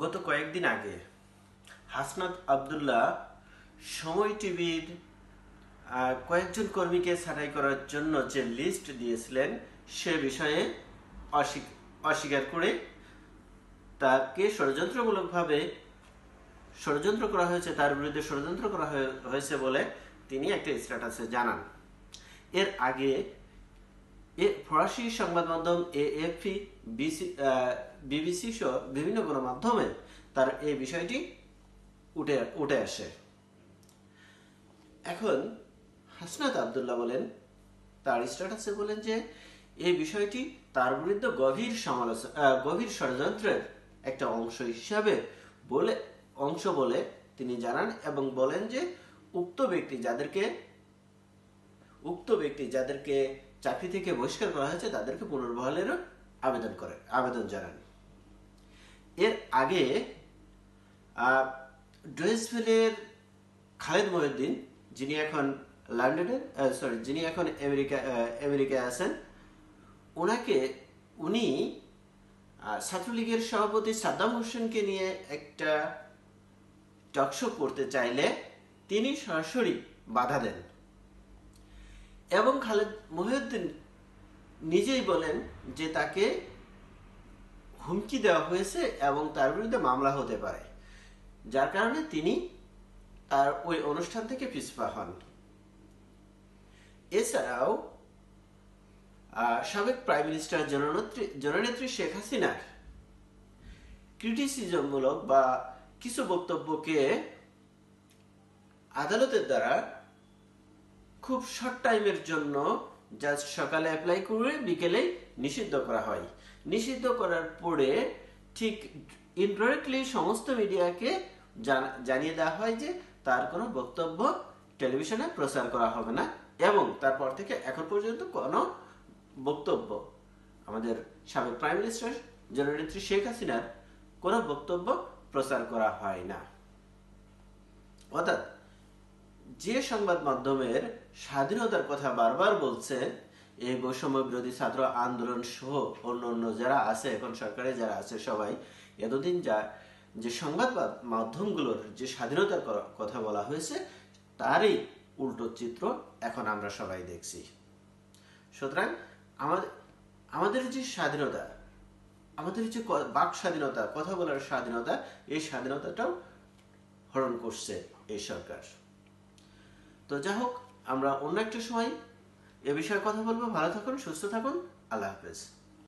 গত কয়েকদিন আগে হাসনাত আব্দুল্লাহ সময় টিভির কয়েকজন কর্মীকে ছাঁটাই করার জন্য যে লিস্ট দিয়েছিলেন সে বিষয়ে অস্বীকার করে তাকে ষড়যন্ত্রমূলকভাবে ষড়যন্ত্র করা হয়েছে, তার বিরুদ্ধে ষড়যন্ত্র করা হয়েছে বলে তিনি একটা স্ট্যাটাসে জানান। এর আগে ফরাসি সংবাদ মাধ্যম এএফপি, বিবিসি সহ বিভিন্ন গণমাধ্যমে তার এই বিষয়টি উঠে আসে। এখন হাসনাত আব্দুল্লাহ বলেন, তার স্ট্যাটাসে বলেন যে এই বিষয়টি তার বিরুদ্ধে গভীর ষড়যন্ত্রের একটা অংশ হিসাবে বলে তিনি জানান এবং বলেন যে উক্ত ব্যক্তি যাদেরকে চাকরি থেকে বহিষ্কার করা হয়েছে তাদেরকে পুনর্বহালের আবেদন জানান। এর আগে ডয়েচভেলের খালেদ মহিউদ্দিন, যিনি এখন আমেরিকায় আছেন, উনি ছাত্রলীগের সভাপতি সাদ্দাম হোসেনকে নিয়ে একটা টকশো করতে চাইলে তিনি সরাসরি বাধা দেন এবং খালেদ মহিউদ্দিন নিজেই বলেন যে তাকে হুমকি দেওয়া হয়েছে এবং তার বিরুদ্ধে মামলা হতে পারে, যার কারণে তিনি তার ওই অনুষ্ঠান থেকে পিছপা হন। এছাড়াও সাবেক প্রাইম মিনিস্টার জননেত্রী শেখ হাসিনার ক্রিটিসিজমমূলক বা কিছু বক্তব্যকে আদালতের দ্বারা খুব শর্ট টাইমের জন্য জাস্ট সকালে অ্যাপ্লাই করে বিকেলে নিষিদ্ধ করা হয়। নিষিদ্ধ করার পরে ঠিক ইনডাইরেক্টলি সমস্ত মিডিয়াকে জানিয়ে দেওয়া হয় যে তার কোনো বক্তব্য টেলিভিশনে প্রচার করা হবে না এবং তারপর থেকে এখন পর্যন্ত কোনো বক্তব্য আমাদের সাবেক প্রাইম মিনিস্টার জননেত্রী শেখ হাসিনার কোনো বক্তব্য প্রচার করা হয় না। অর্থাৎ যে সংবাদ মাধ্যমের স্বাধীনতার কথা বারবার বলছে, এই বৈষম্য বিরোধী ছাত্র আন্দোলন সহ অন্য যারা আছে, এখন সরকারে যারা আছে সবাই, এতদিন যে সংবাদ মাধ্যমগুলোর যে স্বাধীনতার কথা বলা হয়েছে তারই উল্টো চিত্র এখন আমরা সবাই দেখছি। সুতরাং আমাদের যে স্বাধীনতা, আমাদের যে বাক স্বাধীনতা, কথা বলার স্বাধীনতা, এই স্বাধীনতাটাও হরণ করছে এই সরকার। তো যাই হোক, আমরা অন্য একটা সময় এ বিষয়ে কথা বলবো। ভালো থাকুন, সুস্থ থাকুন, আল্লাহ হাফেজ।